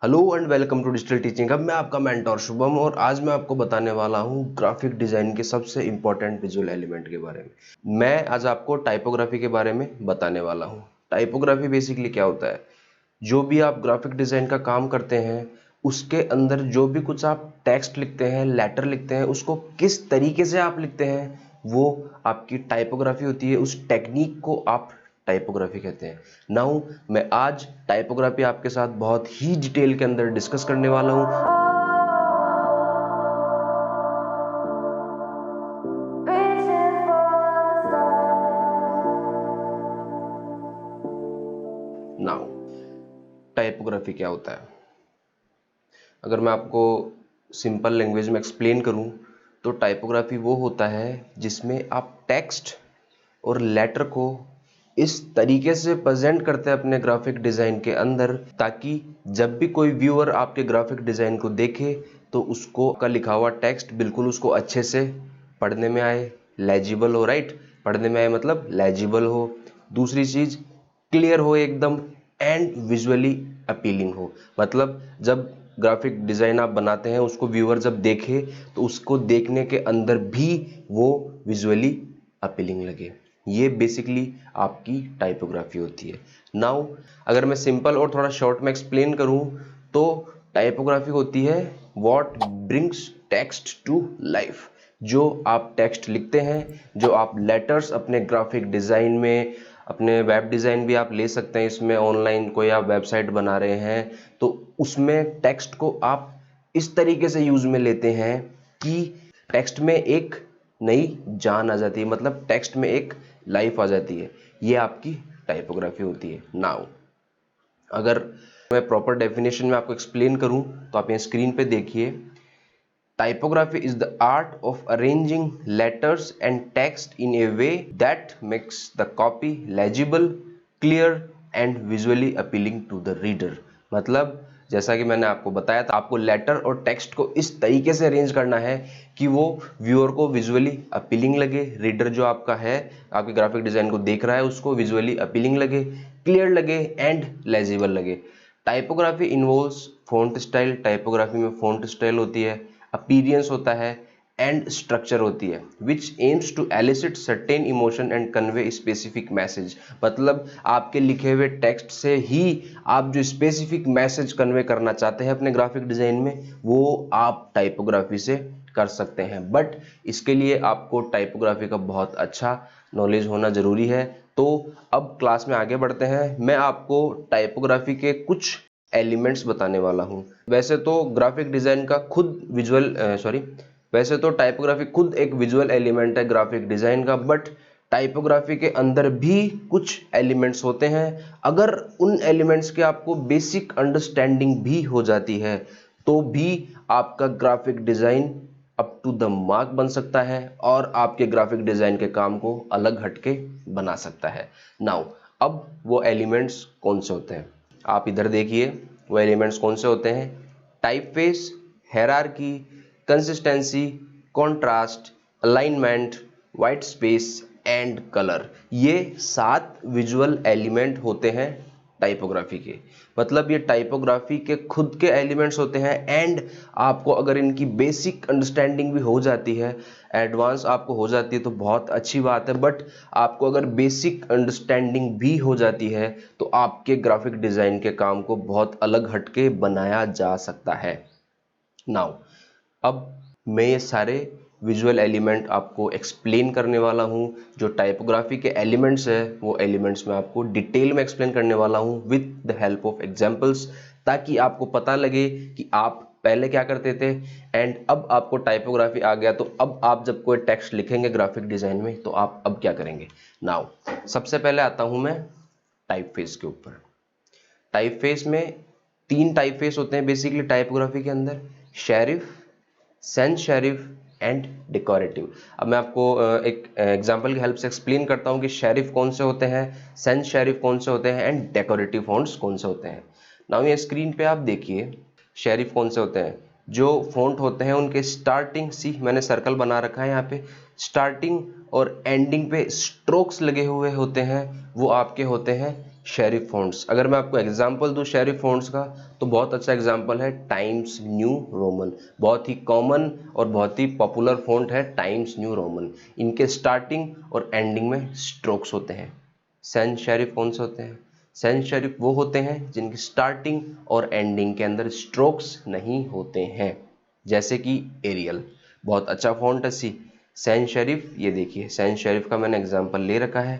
Hello and welcome to digital teaching. अब मैं आपका मेंटोर शुभम और आज मैं आपको बताने वाला हूँ ग्राफिक डिज़ाइन के सबसे इम्पोर्टेंट विजुअल एलिमेंट के बारे में। मैं आज आपको टाइपोग्राफी के बारे में बताने वाला हूँ। टाइपोग्राफी बेसिकली क्या होता है? जो भी आप ग्राफिक डिज़ाइन का काम करते हैं उसके अंदर जो भी कुछ आप टेक्स्ट लिखते हैं, लेटर लिखते हैं, उसको किस तरीके से आप लिखते हैं वो आपकी टाइपोग्राफी होती है। उस टेक्निक को आप टाइपोग्राफी कहते हैं। नाउ मैं आज टाइपोग्राफी आपके साथ बहुत ही डिटेल के अंदर डिस्कस करने वाला हूँ। नाउ टाइपोग्राफी क्या होता है? अगर मैं आपको सिंपल लैंग्वेज में एक्सप्लेन करूं तो टाइपोग्राफी वो होता है जिसमें आप टेक्स्ट और लेटर को इस तरीके से प्रेजेंट करते हैं अपने ग्राफिक डिज़ाइन के अंदर ताकि जब भी कोई व्यूअर आपके ग्राफिक डिज़ाइन को देखे तो उसको का लिखा हुआ टेक्स्ट बिल्कुल उसको अच्छे से पढ़ने में आए, लेजिबल हो। राइट, पढ़ने में आए मतलब लेजिबल हो। दूसरी चीज़ क्लियर हो एकदम एंड विजुअली अपीलिंग हो। मतलब जब ग्राफिक डिज़ाइन आप बनाते हैं उसको व्यूअर जब देखे तो उसको देखने के अंदर भी वो विजुअली अपीलिंग लगे। ये बेसिकली आपकी टाइपोग्राफी होती है। नाउ अगर मैं सिंपल और थोड़ा शॉर्ट में एक्सप्लेन करूं तो टाइपोग्राफी होती है what brings text to life. जो आप टेक्स्ट लिखते हैं, जो आप लेटर्स अपने ग्राफिक डिज़ाइन में, अपने वेब डिज़ाइन भी आप ले सकते हैं इसमें, ऑनलाइन कोई आप वेबसाइट बना रहे हैं तो उसमें टेक्स्ट को आप इस तरीके से यूज़ में लेते हैं कि टेक्स्ट में एक नई जान आ जाती है, मतलब टेक्स्ट में एक लाइफ आ जाती है। ये आपकी टाइपोग्राफी होती है। नाउ अगर मैं प्रॉपर डेफिनेशन में आपको एक्सप्लेन करूं तो आप यहाँ स्क्रीन पे देखिए, typography is the art of arranging letters and text in a way that makes the copy legible, clear and visually appealing to the reader। मतलब जैसा कि मैंने आपको बताया था, आपको लेटर और टेक्स्ट को इस तरीके से अरेंज करना है कि वो व्यूअर को विजुअली अपीलिंग लगे। रीडर जो आपका है, आपके ग्राफिक डिज़ाइन को देख रहा है, उसको विजुअली अपीलिंग लगे, क्लियर लगे एंड लेजिबल लगे। Typography involves font style. Typography में फॉन्ट स्टाइल होती है, अपीयरेंस होता है एंड स्ट्रक्चर होती है which aims to elicit certain emotion and convey specific message. मतलब आपके लिखे हुए टेक्स्ट से ही आप जो स्पेसिफिक मैसेज कन्वे करना चाहते हैं अपने ग्राफिक डिजाइन में वो आप टाइपोग्राफी से कर सकते हैं। बट इसके लिए आपको टाइपोग्राफी का बहुत अच्छा नॉलेज होना जरूरी है। तो अब क्लास में आगे बढ़ते हैं। मैं आपको टाइपोग्राफी के कुछ एलिमेंट्स बताने वाला हूँ। वैसे तो ग्राफिक डिज़ाइन का खुद वैसे तो टाइपोग्राफी खुद एक विजुअल एलिमेंट है ग्राफिक डिज़ाइन का, बट टाइपोग्राफी के अंदर भी कुछ एलिमेंट्स होते हैं। अगर उन एलिमेंट्स के आपको बेसिक अंडरस्टैंडिंग भी हो जाती है तो भी आपका graphic design up to the mark बन सकता है और आपके ग्राफिक डिज़ाइन के काम को अलग हटके बना सकता है। नाउ अब वो एलिमेंट्स कौन से होते हैं आप इधर देखिए। वो एलिमेंट्स कौन से होते हैं? Typeface, hierarchy, consistency, contrast, alignment, white space and colour. ये 7 विजुअल एलिमेंट होते हैं टाइपोग्राफी के। मतलब ये टाइपोग्राफी के खुद के एलिमेंट्स होते हैं एंड आपको अगर इनकी बेसिक अंडरस्टैंडिंग भी हो जाती है, एडवांस आपको हो जाती है तो बहुत अच्छी बात है। बट आपको अगर बेसिक अंडरस्टैंडिंग भी हो जाती है तो आपके ग्राफिक डिज़ाइन के काम को बहुत अलग हटके बनाया जा सकता है। नाउ अब मैं ये सारे विजुअल एलिमेंट आपको एक्सप्लेन करने वाला हूँ। जो टाइपोग्राफी के एलिमेंट्स है वो एलिमेंट्स मैं आपको डिटेल में एक्सप्लेन करने वाला हूँ with the help of examples, ताकि आपको पता लगे कि आप पहले क्या करते थे एंड अब आपको टाइपोग्राफी आ गया तो अब आप जब कोई टेक्स्ट लिखेंगे ग्राफिक डिज़ाइन में तो आप अब क्या करेंगे। नाउ सबसे पहले आता हूँ मैं टाइपफेस के ऊपर। टाइपफेस में 3 टाइपफेस होते हैं बेसिकली टाइपोग्राफी के अंदर, sheriff, sense sheriff and decorative. अब मैं आपको एक एग्जांपल की हेल्प से एक्सप्लेन करता हूँ कि शेरिफ कौन से होते हैं, सेंस शेरिफ कौन से होते हैं एंड डेकोरेटिव फॉन्ट्स कौन से होते हैं। नाउ ये स्क्रीन पे आप देखिए शेरिफ कौन से होते हैं। जो फॉन्ट होते हैं उनके स्टार्टिंग, सी मैंने सर्कल बना रखा है यहाँ पे, स्टार्टिंग और एंडिंग पे स्ट्रोक्स लगे हुए होते हैं वो आपके होते हैं शेरिफ फ़ॉन्ट्स। अगर मैं आपको एग्जांपल दूं शेरिफ फ़ॉन्ट्स का, तो बहुत अच्छा एग्जांपल है टाइम्स न्यू रोमन। बहुत ही कॉमन और बहुत ही पॉपुलर फ़ॉन्ट है टाइम्स न्यू रोमन। इनके स्टार्टिंग और एंडिंग में स्ट्रोक्स होते हैं। सैंस शेरिफ कौन से होते हैं? सैंस शेरिफ वो होते हैं जिनकी स्टार्टिंग और एंडिंग के अंदर स्ट्रोक्स नहीं होते हैं, जैसे कि एरियल। बहुत अच्छा फ़ॉन्ट है सी। सैंस शेरिफ, ये देखिए सैंस शेरिफ का मैंने एग्जांपल ले रखा है।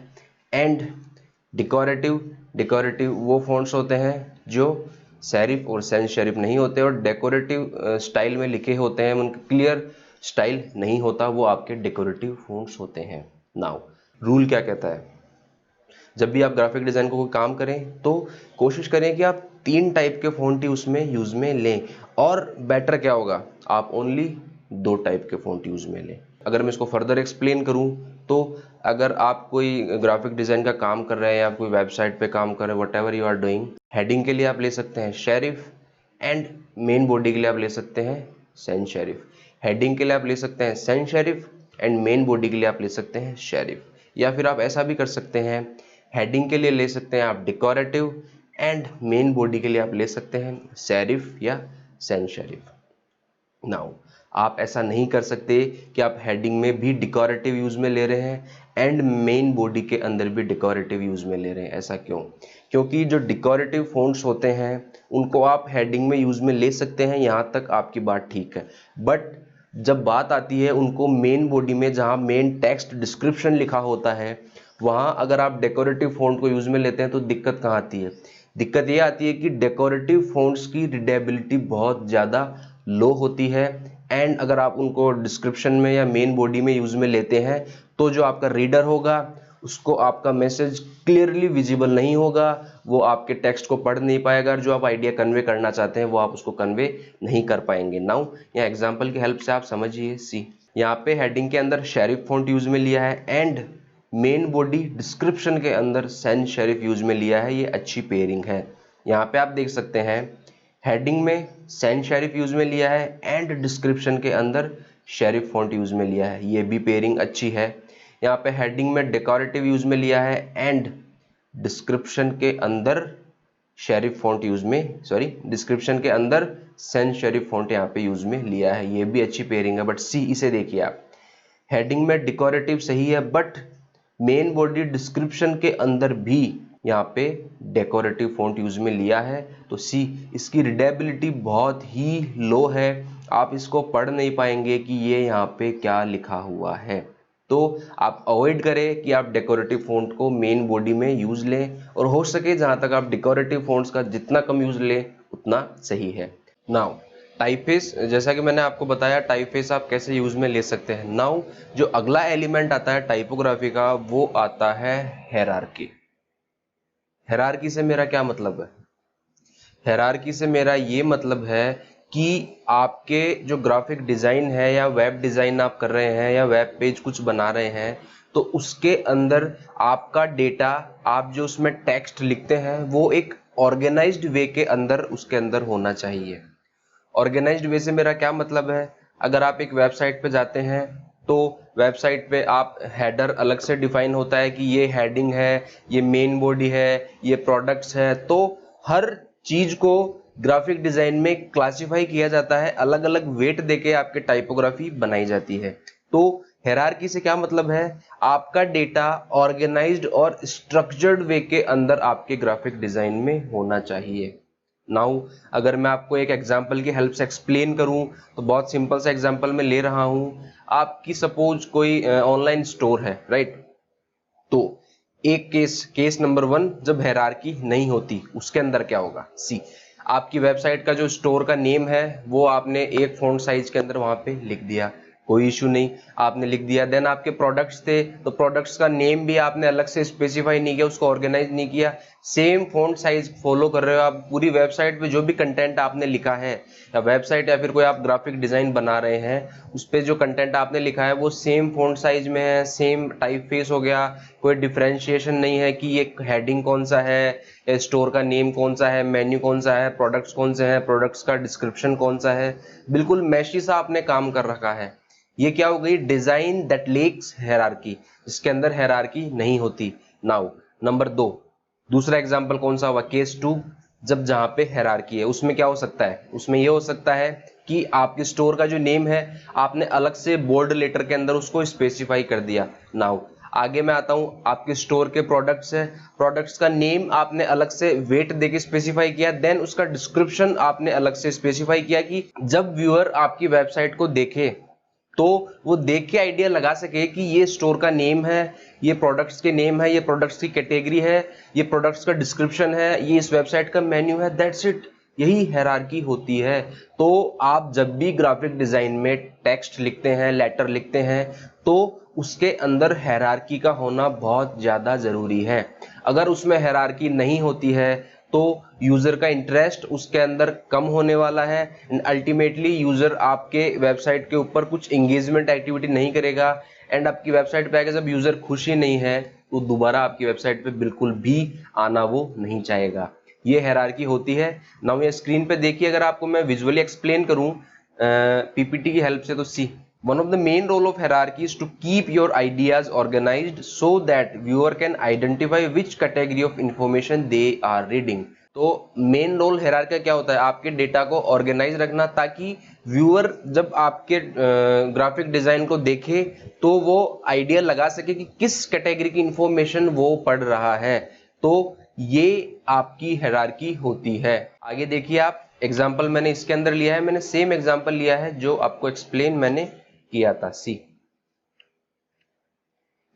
एंड डेकोरेटिव, डेकोरेटिव वो फ़ॉन्ट्स होते हैं जो सेरिफ और सैंस शेरिफ नहीं होते और डेकोरेटिव स्टाइल में लिखे होते हैं, उनका क्लियर स्टाइल नहीं होता, वो आपके डेकोरेटिव फ़ॉन्ट्स होते हैं। नाउ रूल क्या कहता है? जब भी आप ग्राफिक डिज़ाइन को कोई काम करें तो कोशिश करें कि आप 3 टाइप के फ़ॉन्ट ही उसमें यूज़ में लें, और बेटर क्या होगा, आप ओनली 2 टाइप के फ़ॉन्ट यूज़ में लें। अगर मैं इसको फर्दर एक्सप्लेन करूं तो अगर आप कोई ग्राफिक डिज़ाइन का काम कर रहे हैं या कोई वेबसाइट पे काम कर रहे हैं, whatever you are doing, heading के लिए आप ले सकते हैं शेरिफ, एंड मेन बॉडी के लिए आप ले सकते हैं सैंस शेरिफ। हेडिंग के लिए आप ले सकते हैं sans serif, and main body के लिए आप ले सकते हैं शेरिफ। या फिर आप ऐसा भी कर सकते हैं, हेडिंग के लिए ले सकते हैं आप डेकोरेटिव, एंड मेन बॉडी के लिए आप ले सकते हैं सेरिफ या सैंस शेरिफ। नाउ आप ऐसा नहीं कर सकते कि आप हेडिंग में भी डेकोरेटिव यूज में ले रहे हैं एंड मेन बॉडी के अंदर भी डेकोरेटिव यूज में ले रहे हैं। ऐसा क्यों? क्योंकि जो डेकोरेटिव फ़ॉन्ट्स होते हैं उनको आप हेडिंग में यूज में ले सकते हैं, यहाँ तक आपकी बात ठीक है, बट जब बात आती है उनको मेन बॉडी में, जहाँ मेन टेक्स्ट डिस्क्रिप्शन लिखा होता है, वहाँ अगर आप डेकोरेटिव फ़ॉन्ट को यूज में लेते हैं तो दिक्कत कहाँ आती है? दिक्कत ये आती है कि डेकोरेटिव फ़ॉन्ट्स की रीडेबिलिटी बहुत ज़्यादा लो होती है, एंड अगर आप उनको डिस्क्रिप्शन में या मेन बॉडी में यूज में लेते हैं तो जो आपका रीडर होगा उसको आपका मैसेज क्लियरली विजिबल नहीं होगा, वो आपके टेक्स्ट को पढ़ नहीं पाएगा, जो आप आइडिया कन्वे करना चाहते हैं वो आप उसको कन्वे नहीं कर पाएंगे। नाउ यहाँ एग्जांपल की हेल्प से आप समझिए। सी, यहाँ पे हेडिंग के अंदर शेरिफ फॉन्ट यूज में लिया है एंड मेन बॉडी डिस्क्रिप्शन के अंदर सैंस शेरिफ यूज में लिया है, ये अच्छी पेयरिंग है। यहाँ पे आप देख सकते हैं हेडिंग में सैंस शेरिफ यूज में लिया है एंड डिस्क्रिप्शन के अंदर शेरिफ फॉन्ट यूज में लिया है, ये भी पेयरिंग अच्छी है। यहाँ पे हेडिंग में डेकोरेटिव यूज में लिया है एंड डिस्क्रिप्शन के अंदर शेरिफ फॉन्ट यूज में, सॉरी डिस्क्रिप्शन के अंदर सैंस शेरिफ फॉन्ट यहाँ पे यूज में लिया है, ये भी अच्छी पेयरिंग है। बट सी, इसे देखिए आप, हेडिंग में डेकोरेटिव सही है बट मेन बॉडी डिस्क्रिप्शन के अंदर भी यहाँ पे डेकोरेटिव फॉन्ट यूज में लिया है, तो सी, इसकी रीडेबिलिटी बहुत ही लो है, आप इसको पढ़ नहीं पाएंगे कि ये यहाँ पे क्या लिखा हुआ है। तो आप अवॉइड करें कि आप डेकोरेटिव फॉन्ट को मेन बॉडी में यूज लें, और हो सके जहाँ तक आप डेकोरेटिव फॉन्ट्स का जितना कम यूज लें उतना सही है। नाउ टाइपफेस, जैसा कि मैंने आपको बताया टाइपफेस आप कैसे यूज में ले सकते हैं। नाउ जो अगला एलिमेंट आता है टाइपोग्राफी का वो आता है हेरारकी। हेरारकी से मेरा क्या मतलब है? हेरारकी से मेरा ये मतलब है कि आपके जो ग्राफिक डिजाइन है या वेब डिजाइन आप कर रहे हैं या वेब पेज कुछ बना रहे हैं, तो उसके अंदर आपका डेटा, आप जो उसमें टेक्स्ट लिखते हैं वो एक ऑर्गेनाइज्ड वे के अंदर उसके अंदर होना चाहिए। ऑर्गेनाइज्ड वे से मेरा क्या मतलब है? अगर आप एक वेबसाइट पे जाते हैं तो वेबसाइट पे आप हेडर अलग से डिफाइन होता है कि ये हेडिंग है, ये मेन बॉडी है, ये प्रोडक्ट्स है, तो हर चीज को ग्राफिक डिजाइन में क्लासिफाई किया जाता है, अलग अलग वेट देके आपके टाइपोग्राफी बनाई जाती है। तो हेरारकी से क्या मतलब है? आपका डेटा ऑर्गेनाइज्ड और स्ट्रक्चर्ड वे के अंदर आपके ग्राफिक डिजाइन में होना चाहिए। नाउ अगर मैं आपको एक एग्जांपल की हेल्प से एक्सप्लेन करूं तो बहुत सिंपल सा एग्जांपल मैं ले रहा हूं। आपकी सपोज कोई ऑनलाइन स्टोर है, राइट? तो एक केस नंबर 1, जब हायरार्की नहीं होती उसके अंदर क्या होगा? सी, आपकी वेबसाइट का जो स्टोर का नेम है वो आपने एक फॉन्ट साइज के अंदर वहां पे लिख दिया, कोई इशू नहीं, आपने लिख दिया। देन आपके प्रोडक्ट्स थे तो प्रोडक्ट्स का नेम भी आपने अलग से स्पेसिफाई नहीं किया, उसको ऑर्गेनाइज नहीं किया, सेम फॉन्ट साइज फॉलो कर रहे हो आप। पूरी वेबसाइट पे जो भी कंटेंट आपने लिखा है, या वेबसाइट या फिर कोई आप ग्राफिक डिजाइन बना रहे हैं, उस पर जो कंटेंट आपने लिखा है वो सेम फॉन्ट साइज में है, सेम टाइप फेस हो गया, कोई डिफरेंशिएशन नहीं है कि ये हेडिंग कौन सा है, स्टोर का नेम कौन सा है, मेन्यू कौन सा है, प्रोडक्ट्स कौन से हैं, प्रोडक्ट्स का डिस्क्रिप्शन कौन सा है, बिल्कुल मैशी सा आपने काम कर रखा है। ये क्या हो गई? डिजाइन दैट लेक्स हायरार्की, इसके अंदर हायरार्की नहीं होती। नाउ नंबर 2, दूसरा एग्जाम्पल कौन सा हुआ, केस 2, जब जहां पे हायरार्की है उसमें क्या हो सकता है, उसमें ये हो सकता है कि आपके स्टोर का जो नेम है आपने अलग से बोल्ड लेटर के अंदर उसको स्पेसिफाई कर दिया। नाउ आगे मैं आता हूं, आपके स्टोर के प्रोडक्ट्स है, प्रोडक्ट्स का नेम आपने अलग से वेट देके स्पेसिफाई किया, देन उसका डिस्क्रिप्शन आपने अलग से स्पेसिफाई किया कि जब व्यूअर आपकी वेबसाइट को देखे तो वो देख के आइडिया लगा सके कि ये स्टोर का नेम है, ये प्रोडक्ट्स के नेम है, ये प्रोडक्ट्स की कैटेगरी है, ये प्रोडक्ट्स का डिस्क्रिप्शन है, ये इस वेबसाइट का मेन्यू है, दैट्स इट। यही हायरार्की होती है। तो आप जब भी ग्राफिक डिजाइन में टेक्स्ट लिखते हैं, लेटर लिखते हैं, तो उसके अंदर हायरार्की का होना बहुत ज्यादा जरूरी है। अगर उसमें हायरार्की नहीं होती है तो यूजर का इंटरेस्ट उसके अंदर कम होने वाला है एंड अल्टीमेटली यूजर आपके वेबसाइट के ऊपर कुछ एंगेजमेंट एक्टिविटी नहीं करेगा एंड आपकी वेबसाइट पे आके जब यूजर खुश ही नहीं है तो दोबारा आपकी वेबसाइट पे बिल्कुल भी आना वो नहीं चाहेगा। ये हायरार्की होती है। नाउ ये स्क्रीन पे देखिए, अगर आपको मैं विजुअली एक्सप्लेन करूं पीपीटी की हेल्प से, तो सी one of the main role of hierarchy is to keep your ideas organized so that viewer can identify which category of information they are reading। तो मेन रोल हेरार्की का क्या होता है, आपके डेटा को ऑर्गेनाइज रखना ताकि व्यूअर जब आपके ग्राफिक डिजाइन को देखे तो वो आइडिया लगा सके कि किस कैटेगरी की इंफॉर्मेशन वो पढ़ रहा है। तो ये आपकी हायरार्की होती है। आगे देखिए आप, एग्जाम्पल मैंने इसके अंदर लिया है, मैंने सेम एग्जाम्पल लिया है जो आपको एक्सप्लेन मैंने किया था। सी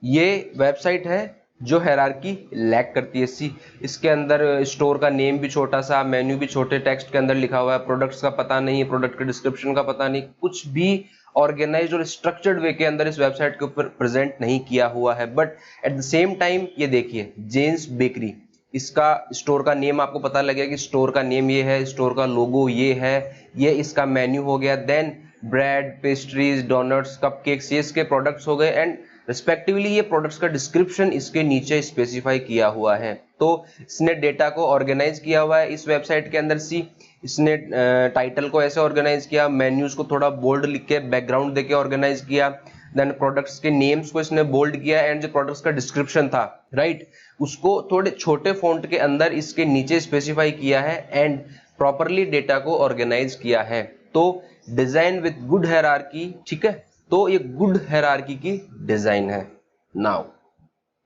ये वेबसाइट है जो हायरार्की लैक करती है। सी इसके अंदर स्टोर का नेम भी छोटा सा, मेन्यू भी छोटे टेक्स्ट के अंदर लिखा हुआ है, प्रोडक्ट्स का पता नहीं है, प्रोडक्ट के डिस्क्रिप्शन का पता नहीं, कुछ भी ऑर्गेनाइज्ड और स्ट्रक्चर्ड वे के अंदर इस वेबसाइट के ऊपर प्रेजेंट नहीं किया हुआ है। But at the same time ये देखिए जेन्स बेकरी, इसका स्टोर का नेम आपको पता लगेगा कि स्टोर का नेम ये है, स्टोर का लोगो ये है, ये इसका मेन्यू हो गया, then bread, pastries, donuts, cupcakes, ये इसके प्रोडक्ट्स हो गए एंड रिस्पेक्टिवली ये प्रोडक्ट्स का डिस्क्रिप्शन इसके नीचे स्पेसिफाई किया हुआ है। तो इसने डेटा को ऑर्गेनाइज किया हुआ है इस वेबसाइट के अंदर। सी इसने टाइटल को ऐसे ऑर्गेनाइज किया, मेन्यूज को थोड़ा बोल्ड लिख के बैकग्राउंड देके ऑर्गेनाइज किया, देन प्रोडक्ट्स के नेम्स को इसने बोल्ड किया एंड जो प्रोडक्ट्स का डिस्क्रिप्शन था राइट उसको थोड़े छोटे फॉन्ट के अंदर इसके नीचे स्पेसिफाई किया है एंड प्रॉपरली डेटा को ऑर्गेनाइज किया है। तो डिजाइन विद गुड हायरार्की, ठीक है, तो ये गुड हायरार्की की डिजाइन है। नाउ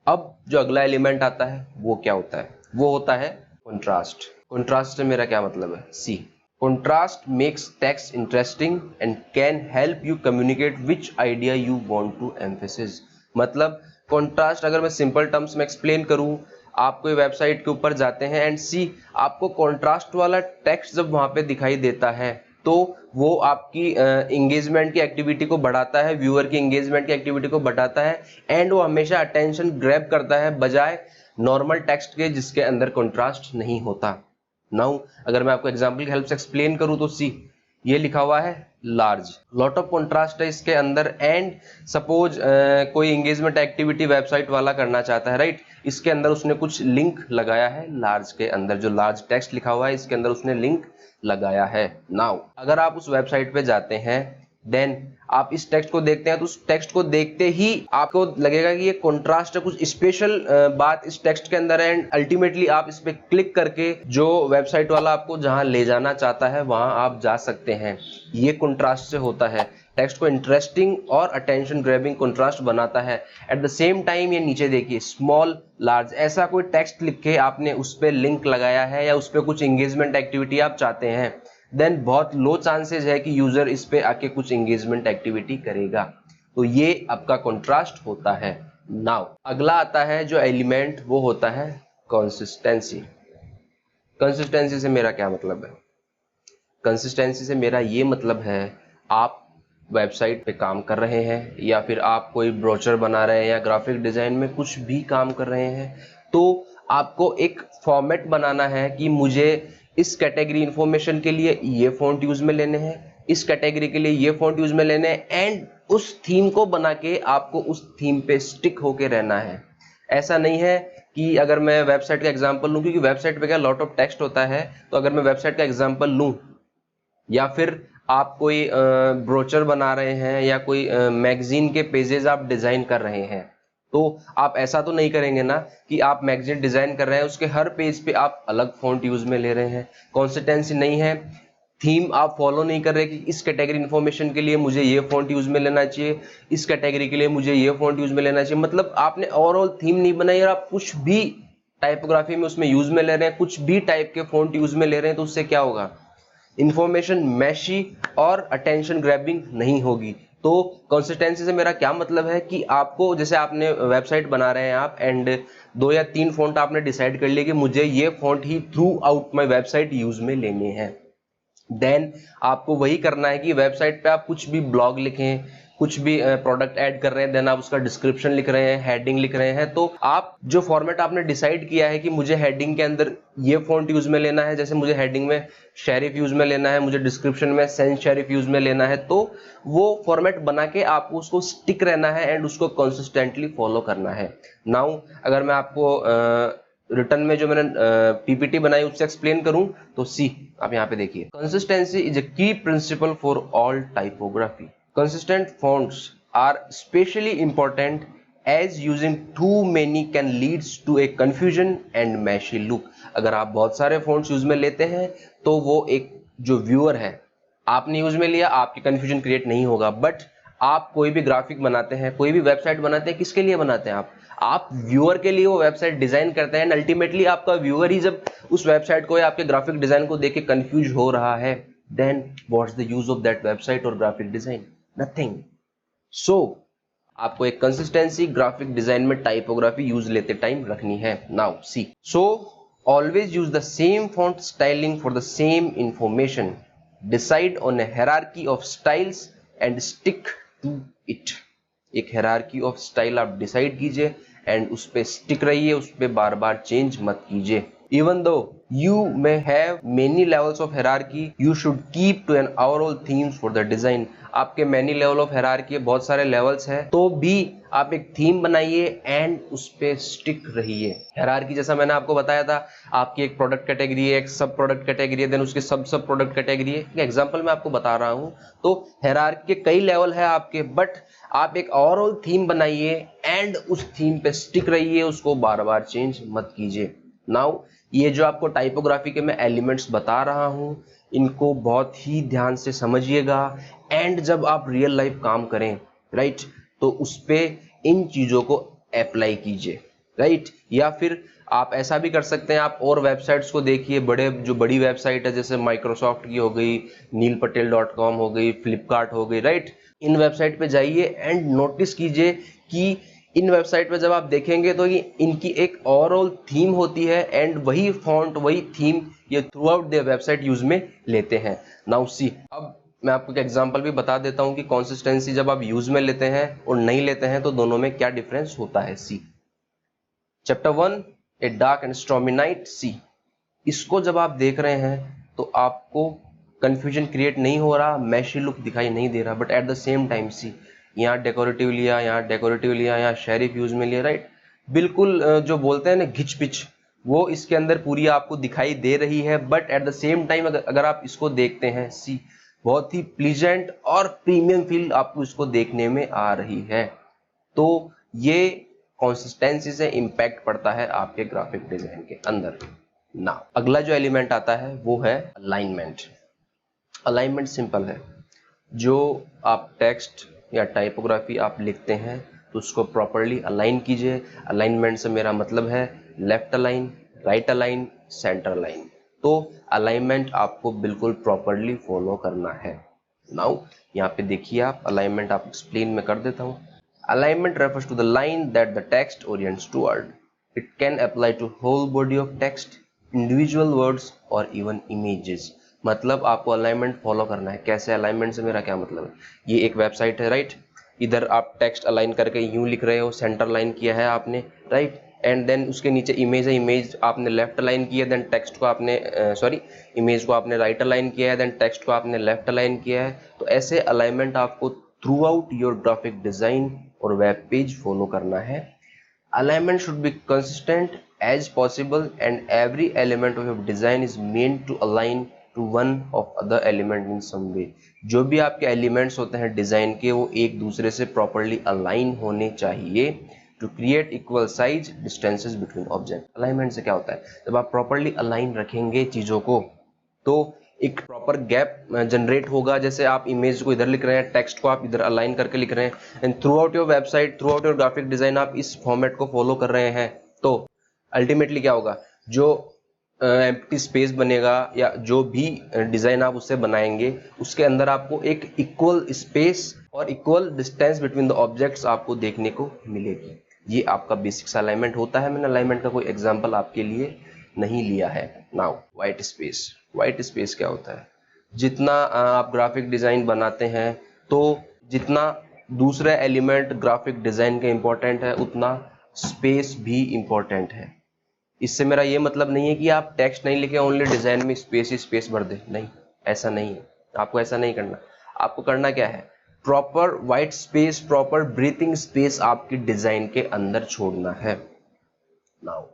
अब जो अगला एलिमेंट आता है वो क्या होता है, वो होता है कंट्रास्ट। कंट्रास्ट से मेरा क्या मतलब है, see contrast makes text interesting and can help you communicate which idea you want to emphasis. मतलब कंट्रास्ट अगर मैं सिंपल टर्म्स में एक्सप्लेन करूं, आप कोई वेबसाइट के ऊपर जाते हैं एंड सी आपको कंट्रास्ट वाला टेक्स्ट जब वहां पे दिखाई देता है तो वो आपकी एंगेजमेंट की एक्टिविटी को बढ़ाता है, व्यूअर की एंगेजमेंट की एक्टिविटी को बढ़ाता है एंड वो हमेशा अटेंशन ग्रैब करता है बजाय नॉर्मल टेक्स्ट के जिसके अंदर कंट्रास्ट नहीं होता। नाउ अगर मैं आपको एग्जांपल की हेल्प से एक्सप्लेन करूं तो सी ये लिखा हुआ है लार्ज, लॉट ऑफ कंट्रास्ट है इसके अंदर एंड सपोज कोई एंगेजमेंट एक्टिविटी वेबसाइट वाला करना चाहता है राइट, इसके अंदर उसने कुछ लिंक लगाया है लार्ज के अंदर, जो लार्ज टेक्स्ट लिखा हुआ है इसके अंदर उसने लिंक लगाया है। नाउ अगर आप उस वेबसाइट पे जाते हैं देन आप इस टेक्स्ट को देखते हैं तो उस टेक्स्ट को देखते ही आपको लगेगा कि ये कंट्रास्ट है, कुछ स्पेशल बात इस टेक्स्ट के अंदर है एंड अल्टीमेटली आप इस पे क्लिक करके जो वेबसाइट वाला आपको जहां ले जाना चाहता है वहां आप जा सकते हैं। ये कंट्रास्ट से होता है, टेक्स्ट को इंटरेस्टिंग और अटेंशन ग्रैबिंग कंट्रास्ट बनाता है। एट द सेम टाइम ये नीचे देखिए स्मॉल लार्ज, ऐसा कोई टेक्स्ट लिख के आपने उस पर लिंक लगाया है या उस पर कुछ एंगेजमेंट एक्टिविटी आप चाहते हैं देन बहुत लो चांसेस है कि यूजर इस पे आके कुछ एंगेजमेंट एक्टिविटी करेगा। तो ये आपका कंट्रास्ट होता है। नाउ अगला आता है जो एलिमेंट वो होता है कंसिस्टेंसी। कंसिस्टेंसी से मेरा क्या मतलब है, कंसिस्टेंसी से मेरा ये मतलब है आप वेबसाइट पे काम कर रहे हैं या फिर आप कोई ब्रोचर बना रहे हैं या ग्राफिक डिजाइन में कुछ भी काम कर रहे हैं तो आपको एक फॉर्मेट बनाना है कि मुझे इस कैटेगरी इंफॉर्मेशन के लिए ये फॉन्ट यूज में लेने हैं, इस कैटेगरी के लिए ये फॉन्ट यूज में लेने हैं एंड उस थीम को बना के आपको उस थीम पे स्टिक होके रहना है। ऐसा नहीं है कि अगर मैं वेबसाइट का एग्जांपल लूं, क्योंकि वेबसाइट पे क्या लॉट ऑफ टेक्स्ट होता है, तो अगर मैं वेबसाइट का एग्जांपल लूं या फिर आप कोई ब्रोचर बना रहे हैं या कोई मैगजीन के पेजेस आप डिजाइन कर रहे हैं तो आप ऐसा तो नहीं करेंगे ना कि आप मैगजीन डिजाइन कर रहे हैं, उसके हर पेज पे आप अलग फॉन्ट यूज में ले रहे हैं, कंसिस्टेंसी नहीं है, थीम आप फॉलो नहीं कर रहे कि इस कैटेगरी इन्फॉर्मेशन के लिए मुझे ये फॉन्ट यूज में लेना चाहिए, इस कैटेगरी के लिए मुझे ये फॉन्ट यूज में लेना चाहिए, मतलब आपने ओवरऑल थीम नहीं बनाई और आप कुछ भी टाइपोग्राफी में उसमें यूज में ले रहे हैं, कुछ भी टाइप के फॉन्ट यूज में ले रहे हैं, तो उससे क्या होगा, इंफॉर्मेशन मैशी और अटेंशन ग्रैबिंग नहीं होगी। तो कंसिस्टेंसी से मेरा क्या मतलब है कि आपको, जैसे आपने वेबसाइट बना रहे हैं आप एंड 2 या 3 फॉन्ट आपने डिसाइड कर लिया कि मुझे ये font he through out my website use में लेने हैं, देन आपको वही करना है कि वेबसाइट पे आप कुछ भी ब्लॉग लिखें, कुछ भी प्रोडक्ट ऐड कर रहे हैं, देन आप उसका डिस्क्रिप्शन लिख रहे हैं, हेडिंग लिख रहे हैं, तो आप जो फॉर्मेट आपने डिसाइड किया है कि मुझे हेडिंग के अंदर ये फॉन्ट यूज में लेना है, जैसे मुझे हेडिंग में शेरिफ यूज में लेना है, मुझे डिस्क्रिप्शन में सेंस शेरिफ यूज में लेना है, तो वो फॉर्मेट बना के आपको उसको स्टिक रहना है एंड उसको कंसिस्टेंटली फॉलो करना है। नाउ अगर मैं आपको रिटर्न में जो मैंने पीपीटी बनाई उससे एक्सप्लेन करूं तो सी, आप यहाँ पे देखिए, consistency is a key principle for all typography. Consistent fonts are especially important as using too many can leads to a confusion and messy look. अगर आप बहुत सारे फॉन्ट्स यूज में लेते हैं तो वो एक जो व्यूअर है, आपने यूज में लिया, आपकी कंफ्यूजन क्रिएट नहीं होगा, बट आप कोई भी ग्राफिक बनाते हैं, कोई भी वेबसाइट बनाते हैं, किसके लिए बनाते हैं आप व्यूअर के लिए वो वेबसाइट डिजाइन करते हैं, अल्टीमेटली आपका व्यूअर ही जब उस वेबसाइट को या आपके ग्राफिक डिजाइन को देख के कंफ्यूज हो रहा है, then what's the use of that website और ग्राफिक डिजाइन, नथिंग। सो आपको एक कंसिस्टेंसी ग्राफिक डिजाइन में टाइपोग्राफी यूज लेते टाइम रखनी है। Now see, so always use the same font styling for the same information, decide on a hierarchy of styles and stick to it. एक hierarchy of style आप decide कीजिए and उस पे stick रहिए, उस पे बार बार चेंज मत कीजिए। Even though you may have many levels of hierarchy, you should keep to an overall themes for the design। आपके many level of hierarchy बहुत सारे levels हैं, तो भी आप एक थीम बनाइए एंड उस पे स्टिक रहिए। हायरार्की जैसा मैंने आपको बताया था, आपकी एक प्रोडक्ट कैटेगरी है, एक सब प्रोडक्ट कैटेगरी है, देन उसके सब सब प्रोडक्ट कैटेगरी है, एग्जांपल मैं आपको बता रहा हूं। तो हायरार्की के कई लेवल है आपके, बट आप एक ओवरऑल थीम बनाइए एंड उस थीम पे स्टिक रहिए, उसको बार बार चेंज मत कीजिए। नाउ ये जो आपको टाइपोग्राफी के मैं एलिमेंट्स बता रहा हूं, इनको बहुत ही ध्यान से समझिएगा एंड जब आप रियल लाइफ काम करें, राइट, तो उस पे इन चीजों को अप्लाई कीजिए, राइट। या फिर आप ऐसा भी कर सकते हैं, आप और वेबसाइट्स को देखिए, जो बड़ी वेबसाइट है जैसे माइक्रोसॉफ्ट की हो गई, neelpatel.com हो गई, फ्लिपकार्ट हो गई, राइट, इन वेबसाइट पे जाइए एंड नोटिस कीजिए कि इन वेबसाइट पे जब आप देखेंगे तो ये इनकी एक ओवरऑल थीम होती है एंड वही फॉन्ट, वही थीम ये through out the website use में लेते हैं। नाउ सी, अब मैं आपको एक एग्जांपल भी बता देता हूं कि कंसिस्टेंसी जब आप यूज में लेते हैं और नहीं लेते हैं तो दोनों में क्या डिफरेंस होता है। See, chapter 1 a dark and stormy night. See, इसको जब आप देख रहे हैं तो आपको कंफ्यूजन क्रिएट नहीं हो रहा, मैशी लुक दिखाई नहीं दे रहा, but at the same time see, यहाँ डेकोरेटिव लिया, यहाँ डेकोरेटिव लिया, यहाँ शेरिफ यूज में लिया, राइट, बिल्कुल जो बोलते हैं ना घिच पिच, वो इसके अंदर पूरी आपको दिखाई दे रही है, but at the same time अगर आप इसको देखते हैं, सी, बहुत ही प्लीजेंट और प्रीमियम फील आपको इसको देखने में आ रही है। तो ये कंसिस्टेंसी से इंपैक्ट पड़ता है आपके ग्राफिक डिजाइन के अंदर। ना अगला जो एलिमेंट आता है वो है अलाइनमेंट। अलाइनमेंट सिंपल है, जो आप टेक्स्ट या टाइपोग्राफी आप लिखते हैं तो उसको प्रॉपरली अलाइन कीजिए। अलाइनमेंट से मेरा मतलब है left align, right align, centre align. तो अलाइनमेंट आपको बिल्कुल प्रॉपरली फॉलो करना है। नाउ यहाँ पे देखिए, आप अलाइनमेंट आप एक्सप्लेन में कर देता हूँ। Alignment refers to the line that the text orients toward. It can apply to whole body of text, individual words or even images। मतलब आपको अलाइनमेंट फॉलो करना है। कैसे अलाइनमेंट से मेरा क्या मतलब है, ये एक वेबसाइट है, राइट, इधर आप टेक्स्ट अलाइन करके यूं लिख रहे हो, सेंटर लाइन किया है आपने, राइट, एंड देन उसके नीचे इमेज है, इमेज आपने लेफ्ट अलाइन किया, देन टेक्स्ट को आपने इमेज को आपने राइट अलाइन किया है, देन टेक्स्ट को आपने लेफ्ट अलाइन किया है। तो ऐसे अलाइनमेंट आपको through out your graphic design और वेब पेज फॉलो करना है। Alignment should be consistent as possible and every element of your design is meant to align to one of other element in some way। जो भी आपके elements होते हैं design के, वो एक दूसरे से प्रॉपरली अलाइन होने चाहिए to create equal size distances between object. Alignment से क्या होता है, जब आप प्रॉपरली अलाइन रखेंगे चीजों को तो एक प्रॉपर गैप जनरेट होगा। जैसे आप इमेज को इधर लिख रहे हैं, टेक्स्ट को आप इधर अलाइन करके लिख रहे हैं, and through out your website, through out your graphic design आप इस फॉर्मेट को फॉलो कर रहे हैं, तो अल्टीमेटली क्या होगा, जो एम्प्टी स्पेस बनेगा या जो भी डिजाइन आप उससे बनाएंगे उसके अंदर आपको एक इक्वल स्पेस और equal distance between the objects आपको देखने को मिलेगी। ये आपका बेसिक अलाइनमेंट होता है। मैंने अलाइनमेंट का कोई एग्जांपल आपके लिए नहीं लिया है। Now white space. White space क्या होता है, जितना आप ग्राफिक डिजाइन बनाते हैं तो जितना दूसरे एलिमेंट ग्राफिक डिजाइन के इंपॉर्टेंट है उतना स्पेस भी इंपॉर्टेंट है। इससे मेरा ये मतलब नहीं है कि आप टेक्स्ट नहीं लिखे, ओनली डिजाइन में स्पेस ही स्पेस भर दे, नहीं, ऐसा नहीं है। आपको ऐसा नहीं करना। आपको करना क्या है, proper white space, proper breathing space आपकी डिजाइन के अंदर छोड़ना है। नाउ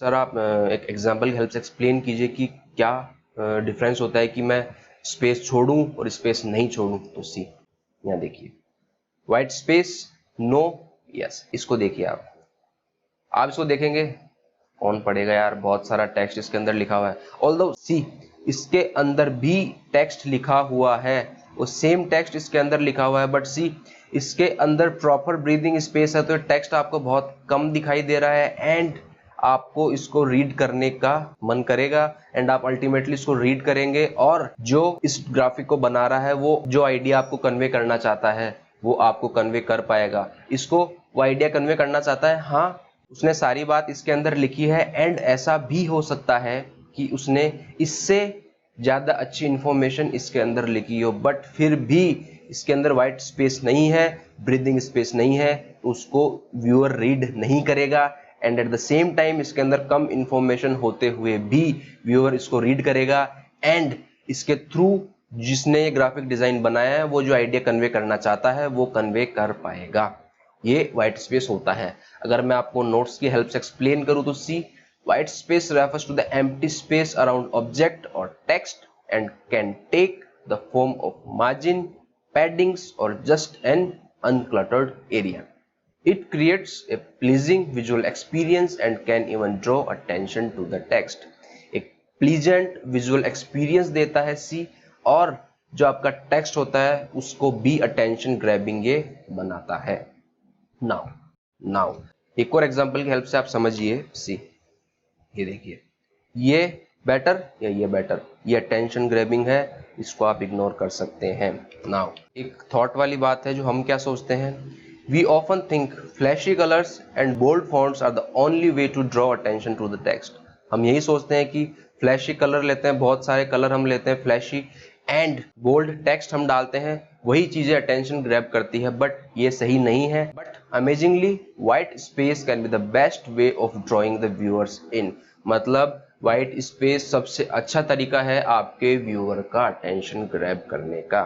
सर आप एक एग्जांपल की हेल्प से एक्सप्लेन कीजिए कि क्या डिफरेंस होता है कि मैं स्पेस छोड़ूं और स्पेस नहीं छोड़ूं। तो सी यहाँ देखिए, व्हाइट स्पेस नो, यस, इसको देखिए आप इसको देखेंगे कौन पढ़ेगा यार, बहुत सारा टेक्स्ट इसके अंदर लिखा हुआ है। ऑल्दो सी इसके अंदर भी टेक्स्ट लिखा हुआ है, वो सेम टेक्स्ट इसके अंदर लिखा हुआ है, बट सी इसके अंदर प्रॉपर ब्रीदिंग स्पेस है तो टेक्स्ट आपको बहुत कम दिखाई दे रहा है एंड आपको इसको रीड करने का मन करेगा एंड आप अल्टीमेटली इसको रीड करेंगे और जो इस ग्राफिक को बना रहा है वो जो आइडिया आपको कन्वे करना चाहता है वो आपको कन्वे कर पाएगा। इसको वो आइडिया कन्वे करना चाहता है, हाँ उसने सारी बात इसके अंदर लिखी है एंड ऐसा भी हो सकता है कि उसने इससे ज्यादा अच्छी इंफॉर्मेशन इसके अंदर लिखी हो, बट फिर भी इसके अंदर व्हाइट स्पेस नहीं है, ब्रीदिंग स्पेस नहीं है, तो उसको व्यूअर रीड नहीं करेगा and eight the same time इसके अंदर कम इंफॉर्मेशन होते हुए भी व्यूअर इसको रीड करेगा एंड इसके थ्रू जिसने ये ग्राफिक डिजाइन बनाया है वो जो आइडिया कन्वे करना चाहता है वो कन्वे कर पाएगा। ये व्हाइट स्पेस होता है। अगर मैं आपको नोट्स की हेल्प से एक्सप्लेन करूं तो see white space refers to the empty space around object और text and can take the form of margin, paddings और just an uncluttered area. It creates a pleasing visual experience and can even draw attention to the text. एक pleasant visual experience देता है C और जो आपका text होता है उसको भी attention grabbing ये बनाता है। Now एक और एग्जांपल की हेल्प से आप समझिए C, ये देखिए, ये बेटर या ये बेटर, ये अटेंशन ग्रैबिंग है, इसको आप इग्नोर कर सकते हैं। नाउ एक थॉट वाली बात है जो हम क्या सोचते हैं, we often think flashy colours and bold fonts are the only way to draw attention to the text. हम यही सोचते हैं कि फ्लैशी कलर लेते हैं, बहुत सारे कलर हम लेते हैं फ्लैशी एंड बोल्ड टेक्स्ट हम डालते हैं, वही चीजें अटेंशन ग्रैब करती है, बट ये सही नहीं है। But amazingly white space can be the best way of drawing the viewers in, मतलब व्हाइट स्पेस सबसे अच्छा तरीका है आपके व्यूअर का अटेंशन ग्रैब करने का।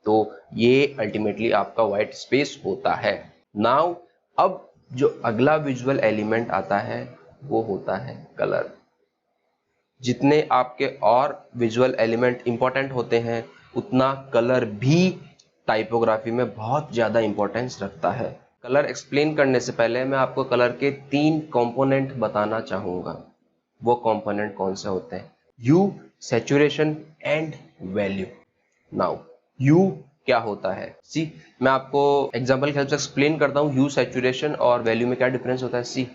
तो ये अल्टीमेटली आपका व्हाइट स्पेस होता है। नाउ अब जो अगला विजुअल एलिमेंट आता है वो होता है कलर। जितने आपके और विजुअल एलिमेंट इंपॉर्टेंट होते हैं उतना कलर भी टाइपोग्राफी में बहुत ज्यादा इंपॉर्टेंस रखता है। कलर एक्सप्लेन करने से पहले मैं आपको कलर के 3 कंपोनेंट बताना चाहूंगा। वो कंपोनेंट कौन से होते हैं, ह्यू, सैचुरेशन एंड वैल्यू। नाउ ह्यू क्या होता है, सी मैं आपको एग्जांपल की हेल्प से एक्सप्लेन करता हूँ ह्यू, सैचुरेशन और वैल्यू में क्या डिफरेंस होता है। See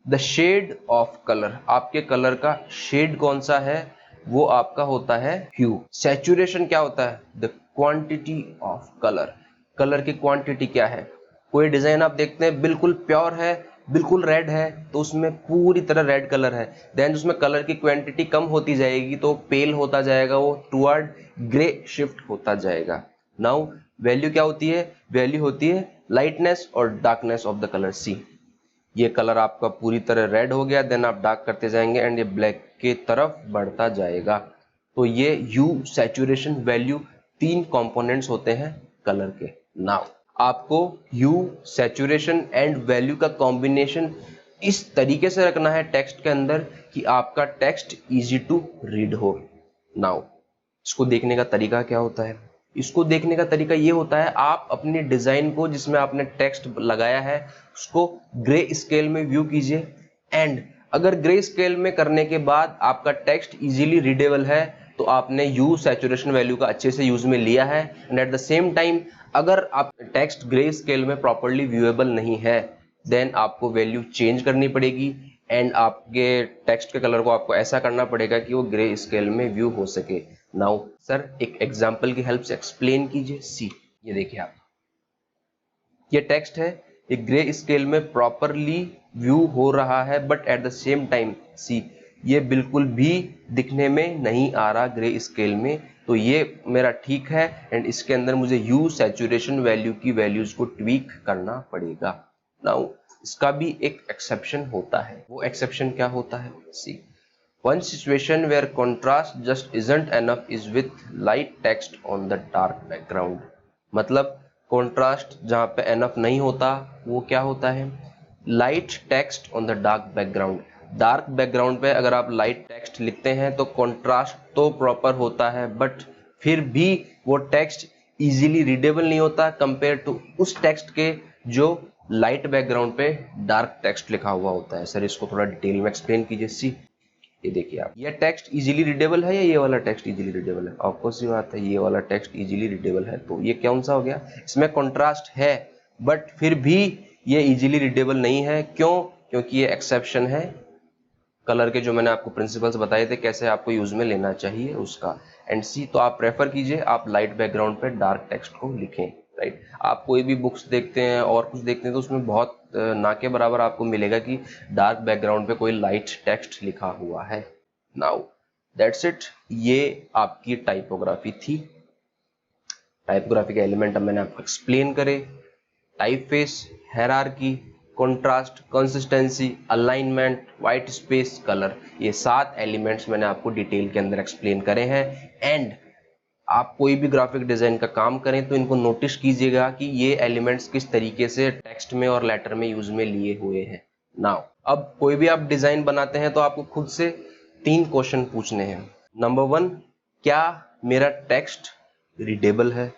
the shade of colour, आपके कलर का शेड कौन सा है वो आपका होता है ह्यू। सैचुरेशन क्या होता है, the quantity of colour, colour की क्वांटिटी क्या है। कोई डिजाइन आप देखते हैं बिल्कुल प्योर है, बिल्कुल रेड है तो उसमें पूरी तरह रेड कलर है, देन उसमें कलर की क्वांटिटी कम होती जाएगी तो पेल होता जाएगा, वो टुवर्ड ग्रे शिफ्ट होता जाएगा। नाउ वैल्यू क्या होती है, वैल्यू होती है लाइटनेस और डार्कनेस ऑफ द कलर। सी ये कलर आपका पूरी तरह रेड हो गया, देन आप डार्क करते जाएंगे एंड ये ब्लैक के तरफ बढ़ता जाएगा। तो ये ह्यू, सैचुरेशन, वैल्यू 3 कंपोनेंट्स होते हैं कलर के। नाउ आपको ह्यू, सैचुरेशन एंड वैल्यू का कॉम्बिनेशन इस तरीके से रखना है टेक्स्ट के अंदर कि आपका टेक्स्ट इजी टू रीड हो। नाउ इसको देखने का तरीका क्या होता है, इसको देखने का तरीका ये होता है, आप अपनी डिजाइन को जिसमें आपने टेक्स्ट लगाया है उसको ग्रे स्केल में व्यू कीजिए, एंड अगर ग्रे स्केल में करने के बाद आपका टेक्स्ट इजीली रीडेबल है तो आपने ह्यू सैचुरेशन वैल्यू का अच्छे से यूज में लिया है। And eight the same time अगर आप टेक्स्ट ग्रे स्केल में प्रॉपरली व्यूएबल नहीं है देन आपको वैल्यू चेंज करनी पड़ेगी, एंड आपके टेक्स्ट के कलर को आपको ऐसा करना पड़ेगा कि वो ग्रे स्केल में व्यू हो सके। नाउ सर एक एग्जांपल की हेल्प से एक्सप्लेन कीजिए। सी, ये देखिए आप, ये टेक्स्ट है, ये ग्रे स्केल में प्रॉपरली व्यू हो रहा है, but at the same time see ये बिल्कुल भी दिखने में नहीं आ रहा ग्रे स्केल में, तो ये मेरा ठीक है, एंड इसके अंदर मुझे ह्यू सैचुरेशन वैल्यू की वैल्यूज को ट्वीक करना पड़ेगा। नाउ इसका भी एक एक्सेप्शन होता है, वो एक्सेप्शन क्या होता है? सी, one situation where contrast just isn't enough is with light text on the dark background। मतलब कॉन्ट्रास्ट जहां पे एनफ नहीं होता वो क्या होता है? Light text on the dark background. Dark background पे अगर आप लाइट टेक्स्ट लिखते हैं तो कॉन्ट्रास्ट तो प्रॉपर होता है, बट फिर भी वो टेक्स्ट इजीली रीडेबल नहीं होता कंपेयर टू उस टेक्स्ट के जो लाइट बैकग्राउंड पे डार्क टेक्स्ट लिखा हुआ होता है। सर इसको थोड़ा डिटेल में एक्सप्लेन कीजिए। सी, ये देखिए आप, ये टेक्स्ट इजीली रीडेबल है या ये वाला टेक्स्ट इजीली रीडेबल है? ऑफकोर्स सी बात है, ये वाला टेक्स्ट इजीली रीडेबल है, तो ये कौन सा हो गया? इसमें कॉन्ट्रास्ट है बट फिर भी ये इजीली रीडेबल नहीं है। क्यों? क्योंकि ये एक्सेप्शन है कलर के, जो मैंने आपको प्रिंसिपल्स बताए थे कैसे आपको यूज में लेना चाहिए उसका। एंड सी, तो आप प्रेफर कीजिए आप लाइट बैकग्राउंड पे डार्क टेक्स्ट को लिखें, राइट। आप कोई भी बुक्स देखते हैं और कुछ देखते हैं तो उसमें बहुत ना के बराबर आपको मिलेगा कि डार्क बैकग्राउंड पे कोई लाइट टेक्स्ट लिखा हुआ है। नाउ दैट्स इट, ये आपकी टाइपोग्राफी थी। टाइपोग्राफी के एलिमेंट अब मैंने आपको एक्सप्लेन करे। Typeface, hierarchy, contrast, consistency, alignment, white space, colour, ये 7 एलिमेंट्स मैंने आपको डिटेल के अंदर एक्सप्लेन करे हैं। एंड आप कोई भी ग्राफिक डिजाइन का काम करें तो इनको नोटिस कीजिएगा कि ये एलिमेंट्स किस तरीके से टेक्स्ट में और लेटर में यूज में लिए हुए हैं। नाउ अब कोई भी आप डिजाइन बनाते हैं तो आपको खुद से 3 क्वेश्चन पूछने हैं। नंबर 1, क्या मेरा टेक्स्ट रीडेबल है?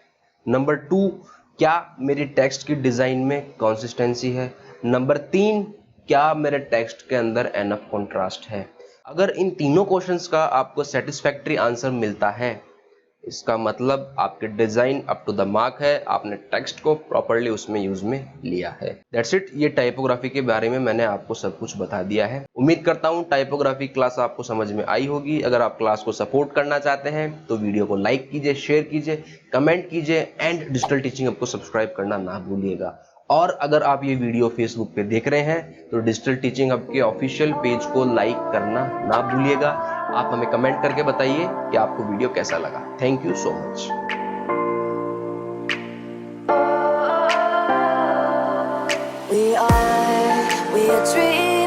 नंबर 2, क्या मेरी टेक्स्ट की डिजाइन में कंसिस्टेंसी है? नंबर 3, क्या मेरे टेक्स्ट के अंदर एनफ कंट्रास्ट है? अगर इन तीनों क्वेश्चंस का आपको सेटिस्फैक्ट्री आंसर मिलता है इसका मतलब आपके design up to the mark है, आपने टेक्स्ट को प्रॉपर्ली उसमें यूज में लिया है। दैट्स इट, ये टाइपोग्राफी के बारे में मैंने आपको सब कुछ बता दिया है। उम्मीद करता हूँ टाइपोग्राफी क्लास आपको समझ में आई होगी। अगर आप क्लास को सपोर्ट करना चाहते हैं तो वीडियो को लाइक कीजिए, शेयर कीजिए, कमेंट कीजिए, एंड डिजिटल टीचिंग हब को सब्सक्राइब करना ना भूलिएगा। और अगर आप ये वीडियो फेसबुक पे देख रहे हैं तो डिजिटल टीचिंग हब के ऑफिशियल पेज को लाइक करना ना भूलिएगा। आप हमें कमेंट करके बताइए कि आपको वीडियो कैसा लगा। Thank you so much. We are dreaming.